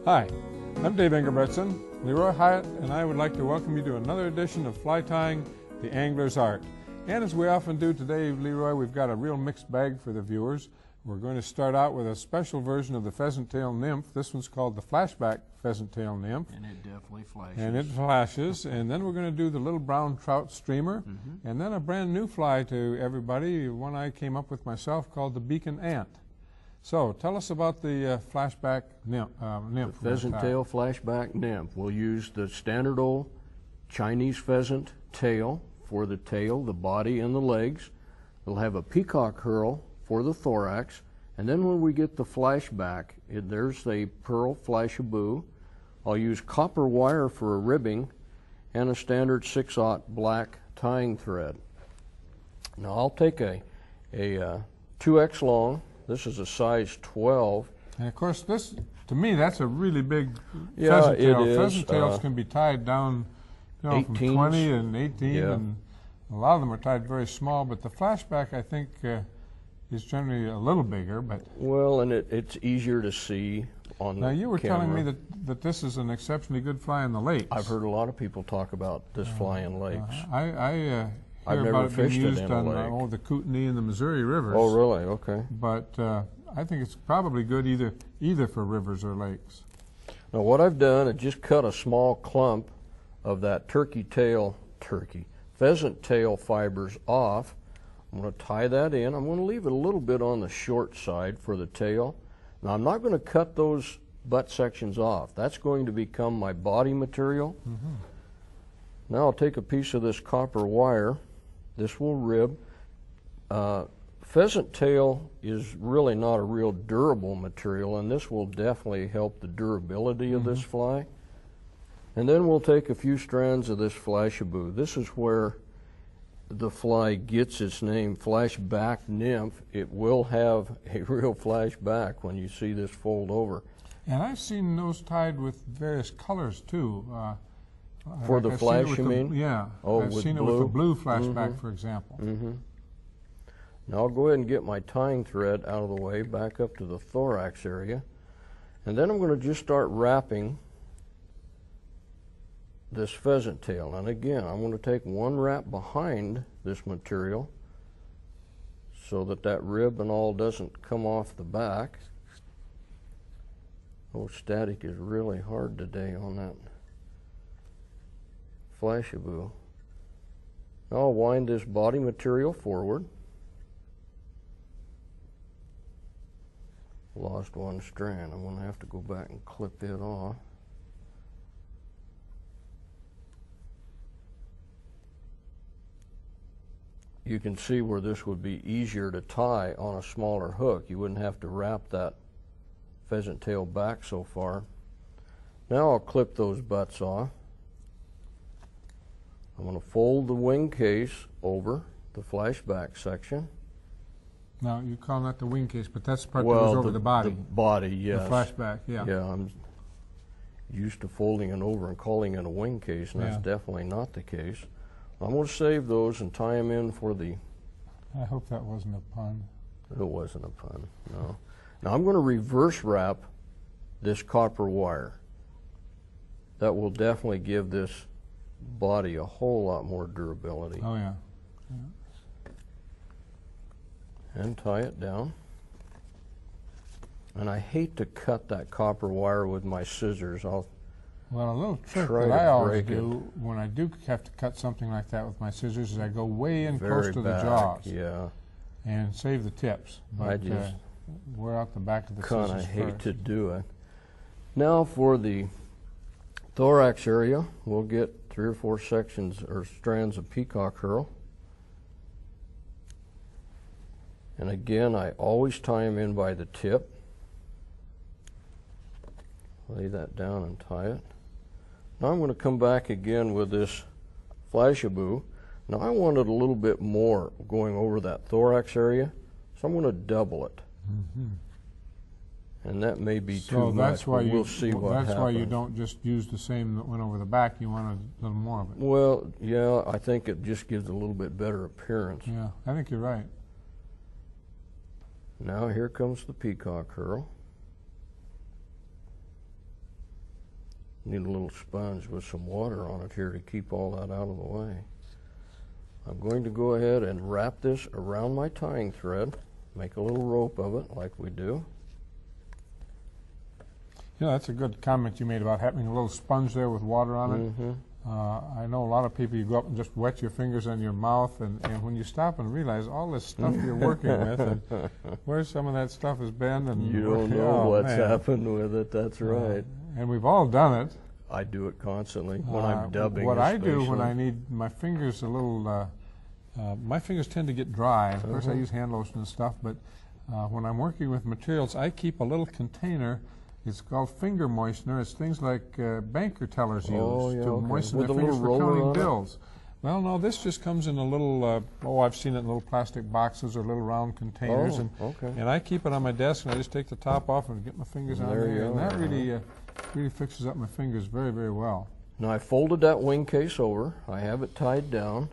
Hi, I'm Dave Engelbretson. Leroy Hyatt and I would like to welcome you to another edition of Fly Tying, the Angler's Art. And as we often do today, Leroy, we've got a real mixed bag for the viewers. We're going to start out with a special version of the pheasant tail nymph. This one's called the Flashback Pheasant tail nymph. And it definitely flashes. And it flashes. And then we're going to do the little brown trout streamer. And then a brand new fly to everybody, one I came up with myself called the beacon ant. So tell us about the flashback nymph. The pheasant tail flashback nymph. We'll use the standard old Chinese pheasant tail for the tail, the body, and the legs. It'll have a peacock curl for the thorax, and then when we get the flashback, there's a pearl flashaboo. I'll use copper wire for a ribbing and a standard 6/0 black tying thread. Now I'll take a 2X long. This is a size 12. And of course, this, to me, that's a really big Yeah, pheasant tail. it is. Pheasant tails can be tied down, you know, from 20 and 18, Yeah. and a lot of them are tied very small. But the flashback, I think, is generally a little bigger. But Well, and it's easier to see on now the you were camera. telling me that this is an exceptionally good fly in the lakes. I've heard a lot of people talk about this fly in lakes. I I've hear never about it being fished it used in a on lake. the Kootenai and the Missouri rivers. Oh, really? Okay. But I think it's probably good either for rivers or lakes. Now what I've done is just cut a small clump of that pheasant tail fibers off. I'm going to tie that in. I'm going to leave it a little bit on the short side for the tail. Now I'm not going to cut those butt sections off. That's going to become my body material. Now I'll take a piece of this copper wire. This will rib. Pheasant tail is really not a real durable material, and this will definitely help the durability of this fly. And then we'll take a few strands of this flashaboo. This is where the fly gets its name, flashback nymph. It will have a real flashback when you see this fold over. And I've seen those tied with various colors too. For like the I've flash, seen it you with mean? Yeah. Oh, I've with seen it with the blue flashback, for example. Now I'll go ahead and get my tying thread out of the way, back up to the thorax area. And then I'm going to just start wrapping this pheasant tail. And again, I'm going to take one wrap behind this material so that that rib and all doesn't come off the back. Oh, static is really hard today on that flashaboo. Now I'll wind this body material forward. Lost one strand. I'm going to have to go back and clip it off. You can see where this would be easier to tie on a smaller hook. You wouldn't have to wrap that pheasant tail back so far. Now I'll clip those butts off. I'm going to fold the wing case over the flashback section. Now, you call that the wing case, but that's the part that Well, goes over the body. The body, yes. The flashback, yeah. Yeah, I'm used to folding it over and calling it a wing case, and that's Yeah. definitely not the case. I'm going to save those and tie them in for the... I hope that wasn't a pun. It wasn't a pun, no. Now I'm going to reverse wrap this copper wire. That will definitely give this body a whole lot more durability. Oh, yeah. And tie it down. And I hate to cut that copper wire with my scissors. Well, a little trick Try that to I always break do when I do have to cut something like that with my scissors is I go way in Very close to the back, jaws yeah. and save the tips. I But just wear out the back of the kind scissors of hate first. to do it. Now for the thorax area, we'll get 3 or 4 sections or strands of peacock curl. And again, I always tie them in by the tip. Lay that down and tie it. Now I'm going to come back again with this flashaboo. Now I wanted a little bit more going over that thorax area, so I'm going to double it. And that may be too much, but we'll see what happens. That's why you don't just use the same that went over the back. You want a little more of it. Well, yeah, I think it just gives a little bit better appearance. Yeah, I think you're right. Now here comes the peacock curl. Need a little sponge with some water on it here to keep all that out of the way. I'm going to go ahead and wrap this around my tying thread, make a little rope of it like we do. You know, that's a good comment you made about having a little sponge there with water on it. Mm-hmm. I know a lot of people, you go up and just wet your fingers on your mouth, and when you stop and realize all this stuff you're working with and where some of that stuff has been. And you don't know what's happened with it, that's right. And we've all done it. I do it constantly when I'm dubbing. What I do when I need my fingers a little, my fingers tend to get dry. Of course, I use hand lotion and stuff, but when I'm working with materials, I keep a little container. It's called finger moistener. It's things like banker tellers use to moisten their fingers for counting bills. Well, no, this just comes in a little, I've seen it in little plastic boxes or little round containers. And I keep it on my desk, and I just take the top off and get my fingers on there. And that really fixes up my fingers very, very well. Now, I folded that wing case over. I have it tied down.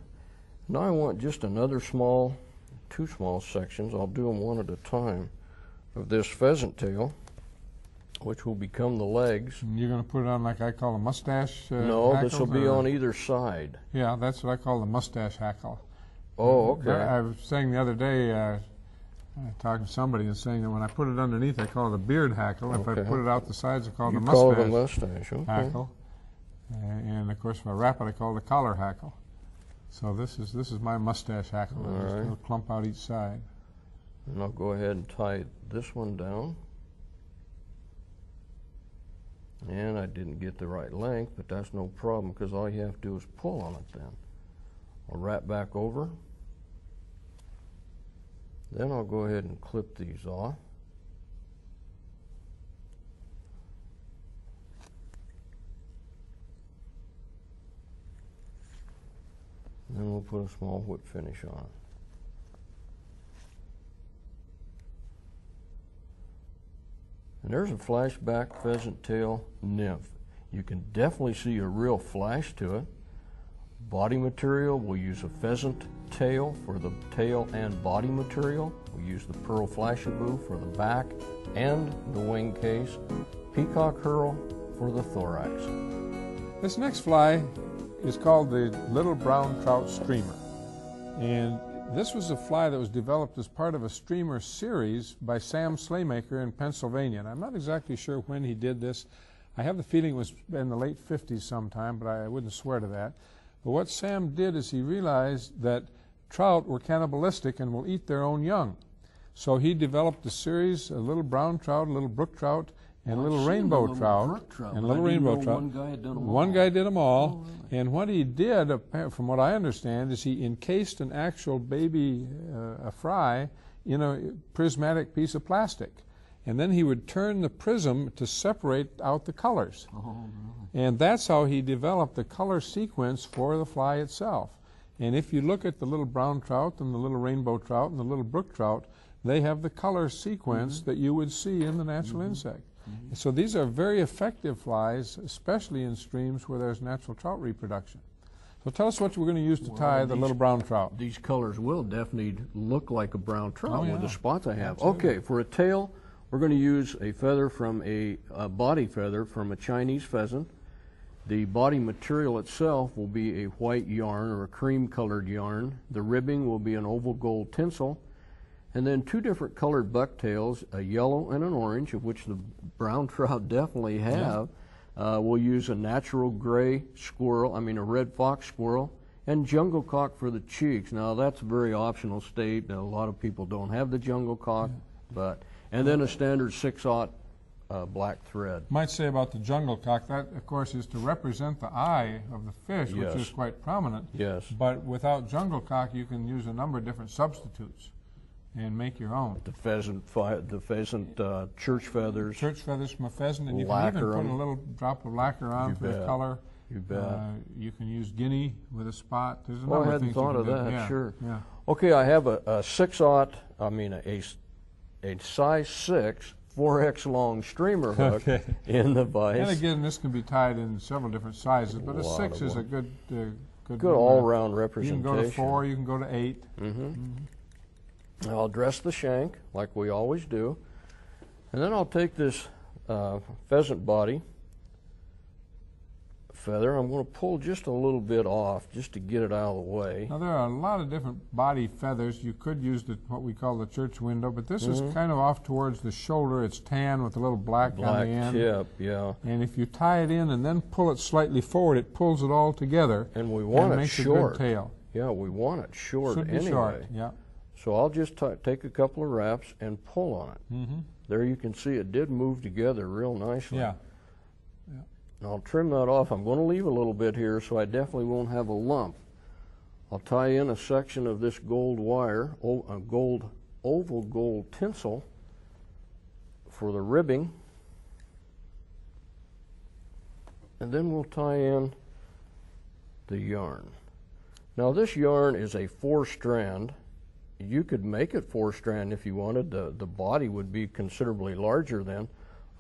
Now I want just another two small sections. I'll do them one at a time of this pheasant tail, which will become the legs. And you're going to put it on like I call a mustache No, this will be on either side. Yeah, that's what I call the mustache hackle. Oh, okay. I was saying the other day, talking to somebody and saying that when I put it underneath, I call it a beard hackle. If I put it out the sides, I call it a mustache hackle. And of course, if I wrap it, I call it a collar hackle. So this is my mustache hackle. Just a little clump out each side. And I'll go ahead and tie this one down. And I didn't get the right length, but that's no problem because all you have to do is pull on it then. I'll wrap back over. Then I'll go ahead and clip these off. Then we'll put a small whip finish on it. And there's a flashback pheasant tail nymph. You can definitely see a real flash to it. Body material, we'll use a pheasant tail for the tail and body material. We use the pearl flashaboo for the back and the wing case. Peacock herl for the thorax. This next fly is called the little brown trout streamer. And this was a fly that was developed as part of a streamer series by Sam Slaymaker in Pennsylvania. And I'm not exactly sure when he did this. I have the feeling it was in the late 50s sometime, but I wouldn't swear to that. But what Sam did is he realized that trout were cannibalistic and will eat their own young. So he developed a series, a little brown trout, a little brook trout, and a little rainbow trout, and a little rainbow trout. One guy did them all. And what he did, from what I understand, is he encased an actual baby fry in a prismatic piece of plastic. And then he would turn the prism to separate out the colors. And that's how he developed the color sequence for the fly itself. And if you look at the little brown trout and the little rainbow trout and the little brook trout, they have the color sequence that you would see in the natural insect. So these are very effective flies, especially in streams where there's natural trout reproduction. So tell us what we're going to use to tie the little brown trout. These colors will definitely look like a brown trout with the spots I have. Absolutely. Okay, for a tail, we're going to use a feather from a body feather from a Chinese pheasant. The body material itself will be a white yarn or a cream-colored yarn. The ribbing will be an oval gold tinsel. And then two different colored bucktails, a yellow and an orange, of which the brown trout definitely have. We'll use a natural gray squirrel, a red fox squirrel, and jungle cock for the cheeks. Now that's a very optional state. A lot of people don't have the jungle cock, and then a standard 6/0 black thread. Might say about the jungle cock, that of course is to represent the eye of the fish, which is quite prominent. Yes. But without jungle cock, you can use a number of different substitutes and make your own. The pheasant church feathers. Church feathers from a pheasant, and you can even put a little drop of lacquer on for the color. You bet. You can use guinea with a spot. There's a Well, number I of things hadn't thought you of can do. that. Sure. Yeah. Okay, I have a 6/0, a size 6 4X long streamer hook in the vise. And again, this can be tied in several different sizes, but a 6 is a good all-round representation. You can go to 4, you can go to 8. I'll dress the shank like we always do, and then I'll take this pheasant body feather. I'm going to pull just a little bit off just to get it out of the way. Now there are a lot of different body feathers. You could use what we call the church window, but this is kind of off towards the shoulder. It's tan with a little black on the end. Tip, yeah. And if you tie it in and then pull it slightly forward, it pulls it all together. And we want it short. A good tail. Yeah, we want it short Should be anyway. short, yeah. So I'll just take a couple of wraps and pull on it. There you can see it did move together real nicely. Yeah. I'll trim that off. I'm going to leave a little bit here so I definitely won't have a lump. I'll tie in a section of this gold wire, oval gold tinsel for the ribbing. And then we'll tie in the yarn. Now this yarn is a 4-strand. You could make it 4-strand if you wanted. The body would be considerably larger then.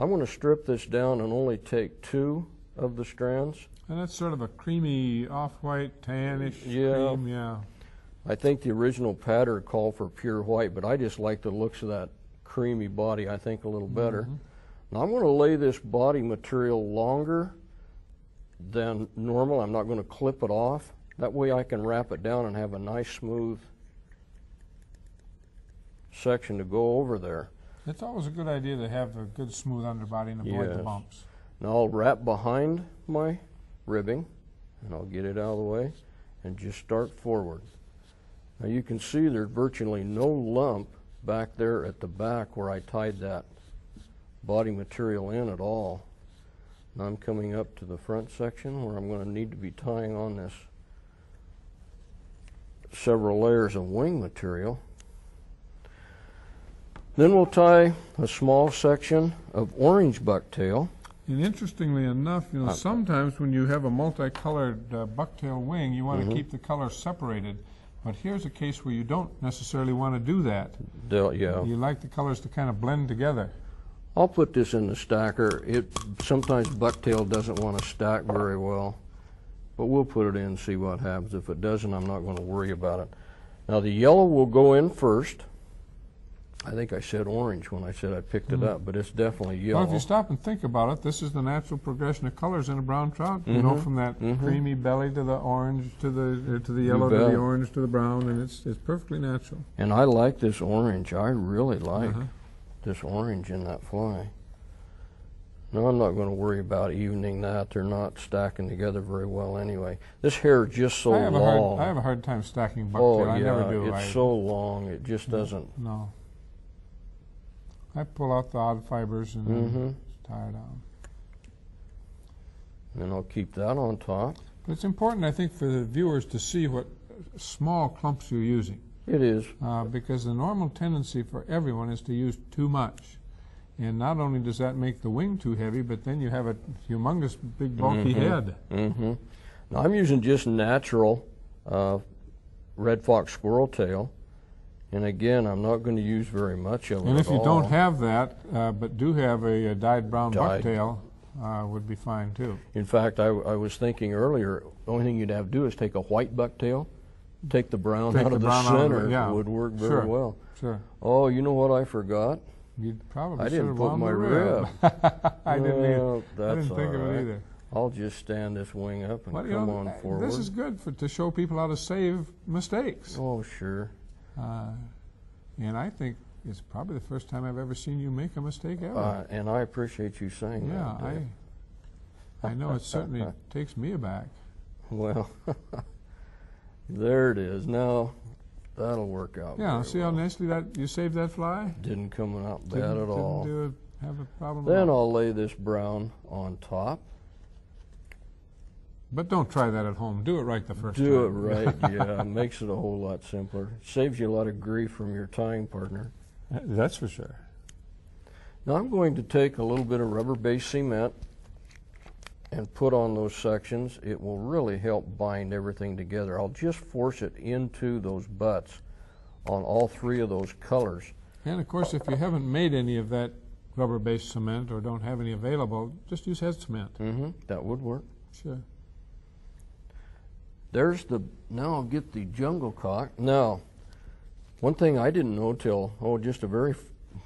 I'm going to strip this down and only take 2 of the strands. And that's sort of a creamy, off-white, tannish cream, yeah. I think the original pattern called for pure white, but I just like the looks of that creamy body, I think, a little better. Now I'm going to lay this body material longer than normal. I'm not going to clip it off. That way I can wrap it down and have a nice smooth section to go over there. It's always a good idea to have a good smooth underbody and avoid the bumps. Now I'll wrap behind my ribbing, and I'll get it out of the way and just start forward. Now you can see there's virtually no lump back there at the back where I tied that body material in at all. Now I'm coming up to the front section where I'm going to need to be tying on this several layers of wing material. Then we'll tie a small section of orange bucktail. And interestingly enough, you know, sometimes when you have a multicolored bucktail wing, you want to keep the colors separated. But here's a case where you don't necessarily want to do that. Yeah. You like the colors to kind of blend together. I'll put this in the stacker. Sometimes bucktail doesn't want to stack very well, but we'll put it in and see what happens. If it doesn't, I'm not going to worry about it. Now the yellow will go in first. I think I said orange when I said I picked it up, but it's definitely yellow. Well, if you stop and think about it, this is the natural progression of colors in a brown trout. You know, from that creamy belly to the orange to the yellow to the orange to the brown, and it's perfectly natural. And I like this orange. I really like this orange in that fly. No, I'm not going to worry about evening that. They're not stacking together very well anyway. This hair is just so long. I have a hard time stacking bucktail. I never do. It's so long. It just doesn't. No. I pull out the odd fibers and then tie it on. And I'll keep that on top. But it's important, I think, for the viewers to see what small clumps you're using. It is. Because the normal tendency for everyone is to use too much. And not only does that make the wing too heavy, but then you have a humongous, big, bulky head. Now I'm using just natural red fox squirrel tail. And again, I'm not going to use very much of it. And if you don't have that, but do have a dyed brown bucktail, would be fine too. In fact, I was thinking earlier, the only thing you'd have to do is take a white bucktail, take the brown out of the center. It would work very well. Sure. Oh, you know what I forgot? You probably I should have didn't put wound my the rib. I didn't Well, I didn't think of it either. I'll just stand this wing up and come on forward. This is good to show people how to save mistakes. Oh, sure. And I think it's probably the first time I've ever seen you make a mistake ever. And I appreciate you saying that. Yeah, I know it certainly takes me aback. Well, there it is. Now that'll work out. Yeah, see how nicely that you saved that fly? Didn't come out bad at all. Didn't have a problem Then at all. I'll lay this brown on top. But don't try that at home. Do it right the first time. Do it right, yeah. It makes it a whole lot simpler. Saves you a lot of grief from your tying partner. That's for sure. Now I'm going to take a little bit of rubber-based cement and put on those sections. It will really help bind everything together. I'll just force it into those butts on all 3 of those colors. And of course, if you haven't made any of that rubber-based cement or don't have any available, just use head cement. That would work. Sure. Now I'll get the jungle cock. Now, one thing I didn't know till, just a very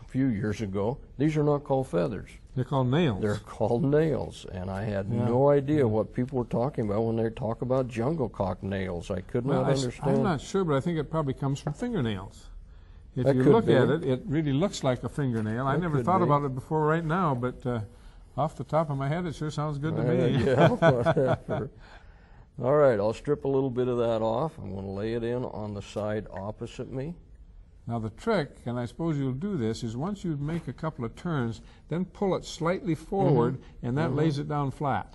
few years ago, these are not called feathers. They're called nails. They're called nails, and I had no idea what people were talking about when they talk about jungle cock nails. I could not understand. I'm not sure, but I think it probably comes from fingernails. If That you could look be. at it, it really looks like a fingernail. I never thought about it before right now, but off the top of my head, it sure sounds good to me. Yeah, whatever. All right, I'll strip a little bit of that off. I'm going to lay it in on the side opposite me. Now the trick, and I suppose you'll do this, is once you make a couple of turns, then pull it slightly forward, and that lays it down flat.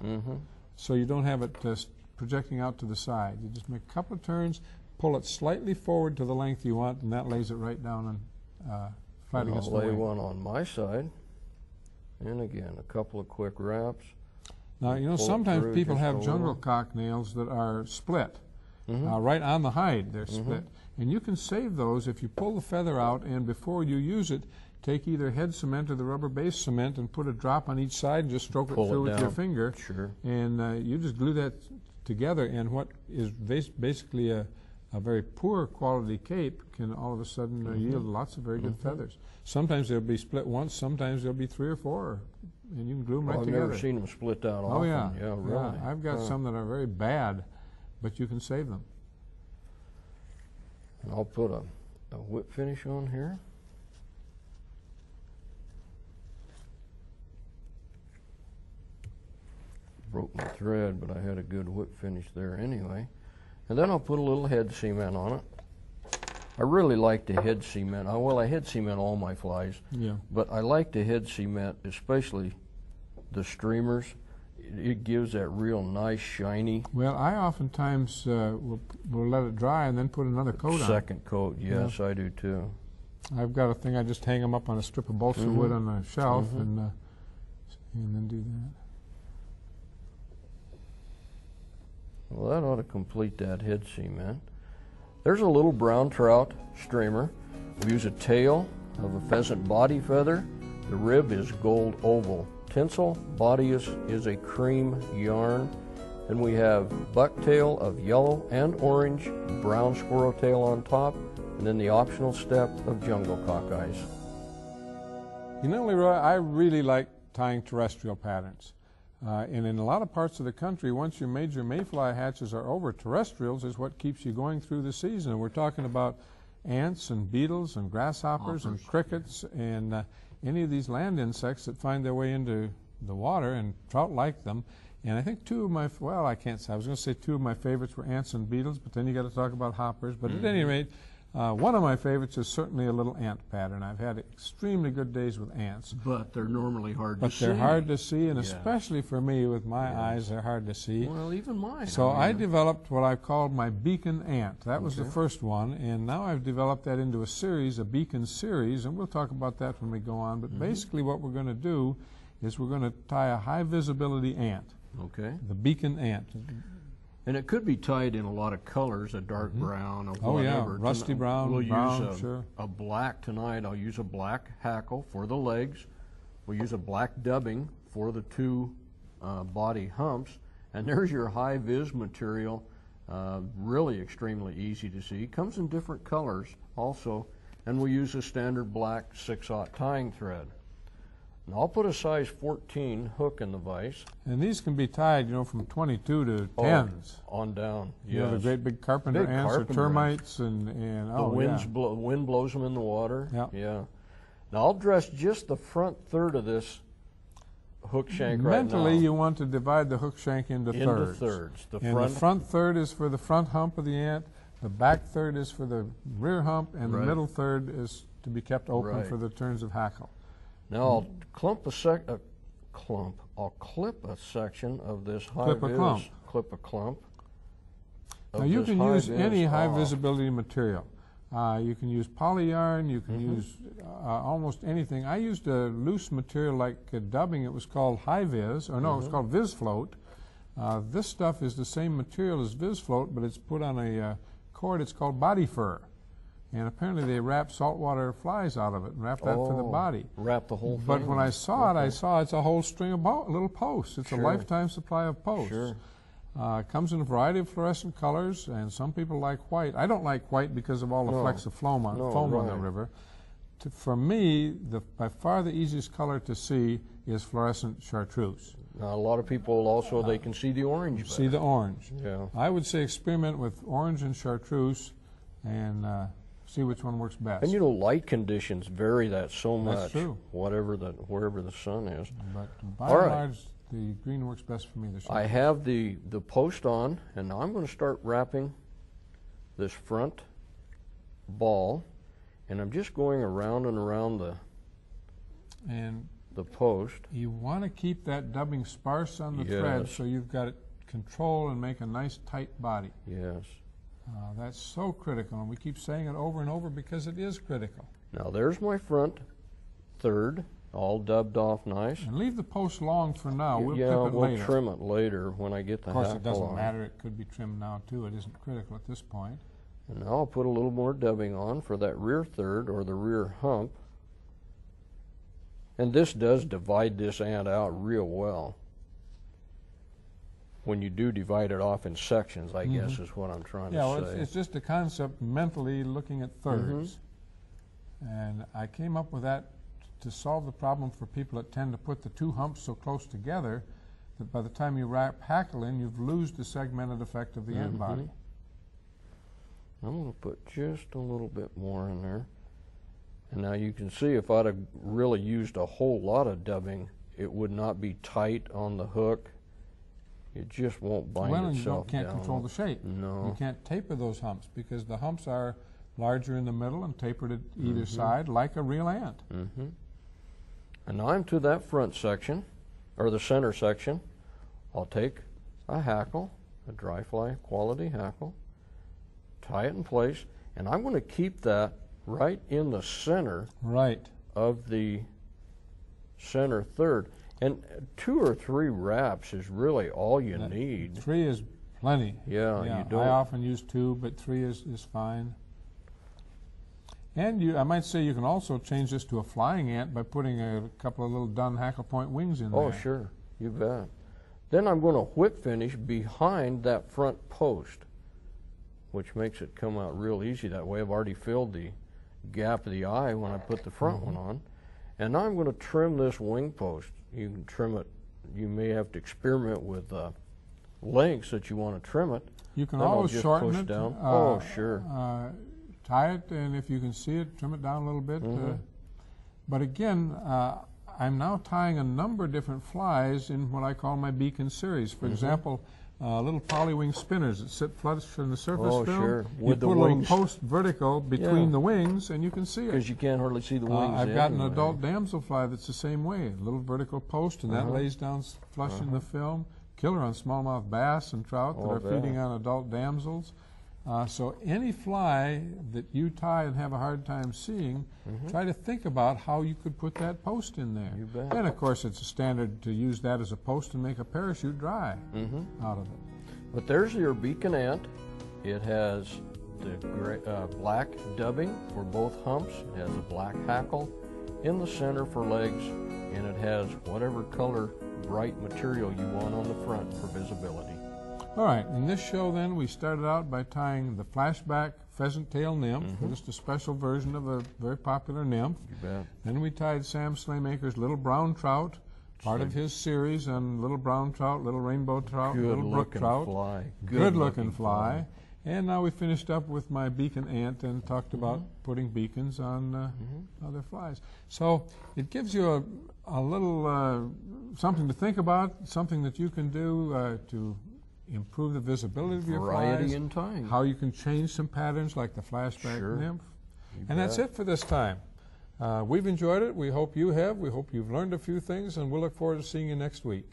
So you don't have it projecting out to the side. You just make a couple of turns, pull it slightly forward to the length you want, and that lays it right down and flat against the wing. I'll lay one on my side. And again, a couple of quick wraps. Now, you know, sometimes people have jungle cock nails that are split. Right on the hide, they're split. And you can save those if you pull the feather out, and before you use it, take either head cement or the rubber base cement and put a drop on each side and just stroke it through with your finger. Sure. And you just glue that together, and what is basically a very poor quality cape can all of a sudden yield lots of very good feathers. Sometimes they'll be split once, sometimes there'll be 3 or 4, and you can glue them right together. I've never seen them split out often. Oh yeah, yeah, really. Yeah, I've got some that are very bad, but you can save them. And I'll put a whip finish on here. Broke my thread, but I had a good whip finish there anyway. And then I'll put a little head cement on it. I really like to head cement. Well, I head cement all my flies, but I like to head cement, especially the streamers. It gives that real nice, shiny. Well, I oftentimes will let it dry and then put another coat on. Second coat, yes, I do too. I've got a thing, I just hang them up on a strip of balsa wood on a shelf and then do that. Well, that ought to complete that head cement. There's a little brown trout streamer. We use a tail of a pheasant body feather. The rib is gold oval tinsel. Body is a cream yarn. And we have bucktail of yellow and orange, brown squirrel tail on top, and then the optional step of jungle cock eyes. You know, Leroy, I really like tying terrestrial patterns. And in a lot of parts of the country, once your major mayfly hatches are over, terrestrials is what keeps you going through the season. And we're talking about ants and beetles and grasshoppers and crickets and any of these land insects that find their way into the water, and trout like them. And I think two of my, well, I can't say, I was going to say two of my favorites were ants and beetles, but then you got to talk about hoppers. But at any rate, one of my favorites is certainly a little ant pattern. I've had extremely good days with ants. But they're normally hard to see. But they're hard to see, and especially for me with my eyes, they're hard to see. Well, even mine. So I developed what I called my beacon ant. That was the first one, and now I've developed that into a series, a beacon series, and we'll talk about that when we go on. But basically what we're going to do is we're going to tie a high visibility ant. Okay. The beacon ant. And it could be tied in a lot of colors, a dark brown or whatever. Oh yeah, rusty brown, we'll brown, use sure. a black tonight. I'll use a black hackle for the legs. We'll use a black dubbing for the two body humps. And there's your high vis material, really extremely easy to see. Comes in different colors also. And we'll use a standard black 6/0 tying thread. And I'll put a size 14 hook in the vise. And these can be tied, you know, from 22 to 10s. On down, yes. You know, the great big carpenter ants or termites and the wind blows them in the water. Yeah. Now I'll dress just the front third of this hook shank right now. Mentally, you want to divide the hook shank into thirds. The front third is for the front hump of the ant, the back third is for the rear hump, and the middle third is to be kept open for the turns of hackle. Now I'll I'll clip a section of this high vis. Clip a clump. Now you can use any high visibility material. You can use poly yarn, you can use almost anything. I used a loose material like dubbing. It was called high vis, or no, it was called vis float. This stuff is the same material as vis float, but it's put on a cord. It's called body fur. And apparently they wrap saltwater flies out of it and wrap that for the body. Wrap the whole thing. But when I saw it, I saw it's a whole string of little posts. It's a lifetime supply of posts. It comes in a variety of fluorescent colors, and some people like white. I don't like white because of all the flecks of foam on the river. for me, by far the easiest color to see is fluorescent chartreuse. Now, a lot of people also, they can see the orange better. See the orange. Yeah. I would say experiment with orange and chartreuse and see which one works best. And you know, light conditions vary that so much. That's true. Wherever the sun is. But by All and right. large, the green works best for me. I have the post on, and now I'm going to start wrapping this front ball, and I'm just going around and around the post. You want to keep that dubbing sparse on the Yes. thread so you've got it control and make a nice tight body. Yes. That's so critical, and we keep saying it over and over because it is critical. Now there's my front third, all dubbed off nice. And leave the post long for now. We'll yeah, clip it we'll later. trim it later when I get the hackle on. Of course, it doesn't matter. It could be trimmed now, too. It isn't critical at this point. And now I'll put a little more dubbing on for that rear third or the rear hump. And this does divide this ant out real well. When you do divide it off in sections, I guess is what I'm trying to Well, say. it's just a concept mentally looking at thirds. And I came up with that to solve the problem for people that tend to put the two humps so close together that by the time you wrap hackle in, you've lost the segmented effect of the ant body. I'm going to put just a little bit more in there. And now you can see if I'd have really used a whole lot of dubbing, it would not be tight on the hook. It just won't bind itself you can't down. control the shape. No. You can't taper those humps because the humps are larger in the middle and tapered at either side like a real ant. And now I'm to that front section, or the center section. I'll take a hackle, a dry fly quality hackle, tie it in place, and I'm going to keep that right in the center of the center third. And 2 or 3 wraps is really all you need. 3 is plenty. Yeah, you don't. I often use 2, but 3 is fine. And I might say you can also change this to a flying ant by putting a couple of little dun hackle point wings in there. Oh, sure. You bet. Then I'm going to whip finish behind that front post, which makes it come out real easy. That way I've already filled the gap of the eye when I put the front one on. And now I'm going to trim this wing post. You can trim it. You may have to experiment with lengths that you want to trim it. You can then always I'll just shorten push it. Down. Oh, sure. Tie it, and if you can see it, trim it down a little bit. But again, I'm now tying a number of different flies in what I call my beacon series. For example, little polywing spinners that sit flush in the surface film. Sure. You With put the a little wings. post vertical between the wings, and you can see it. Because you can't hardly see the wings. I've got an anyway. adult damselfly that's the same way. A little vertical post, and that lays down flush in the film. Killer on smallmouth bass and trout that are feeding on adult damsels. So any fly that you tie and have a hard time seeing, try to think about how you could put that post in there. You bet. And of course it's a standard to use that as a post and make a parachute dry out of it. But there's your beacon ant. It has the black dubbing for both humps. It has a black hackle in the center for legs, and it has whatever color bright material you want on the front for visibility. All right, in this show then we started out by tying the Flashback Pheasant Tail Nymph, just a special version of a very popular nymph. You bet. Then we tied Sam Slaymaker's Little Brown Trout, part of his series on Little Brown Trout, Little Rainbow Trout, Little Brook Trout. Fly. Good looking fly. And now we finished up with my beacon ant and talked about putting beacons on other flies. So it gives you a little something to think about, something that you can do to improve the visibility of your Variety flies, in tying. how you can change some patterns like the Flashback Nymph. And that's it for this time. We've enjoyed it. We hope you have. We hope you've learned a few things, and we'll look forward to seeing you next week.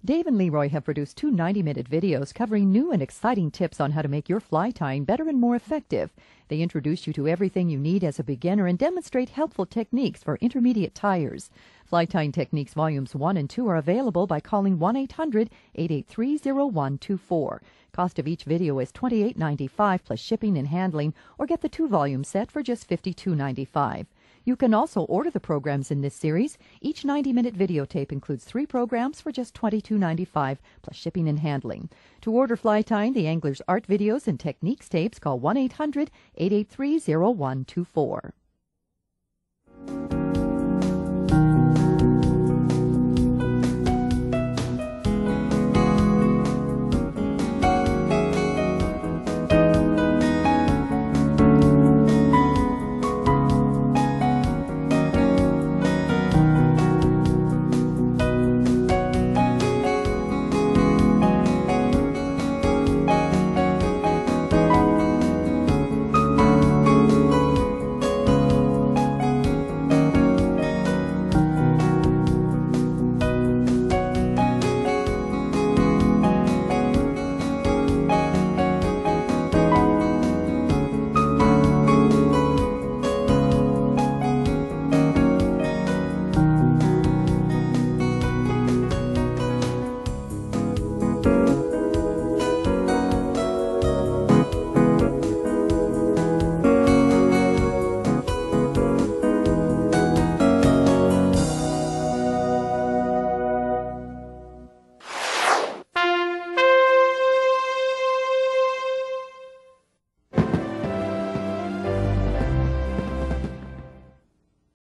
Dave and Leroy have produced 2 90-minute videos covering new and exciting tips on how to make your fly tying better and more effective. They introduce you to everything you need as a beginner and demonstrate helpful techniques for intermediate tyers. Fly Tying Techniques Volumes 1 and 2 are available by calling 1-800-883-0124. Cost of each video is $28.95 plus shipping and handling, or get the 2-volume set for just $52.95. You can also order the programs in this series. Each 90-minute videotape includes 3 programs for just $22.95, plus shipping and handling. To order Fly Tying the Angler's Art videos and techniques tapes, call 1-800-883-0124.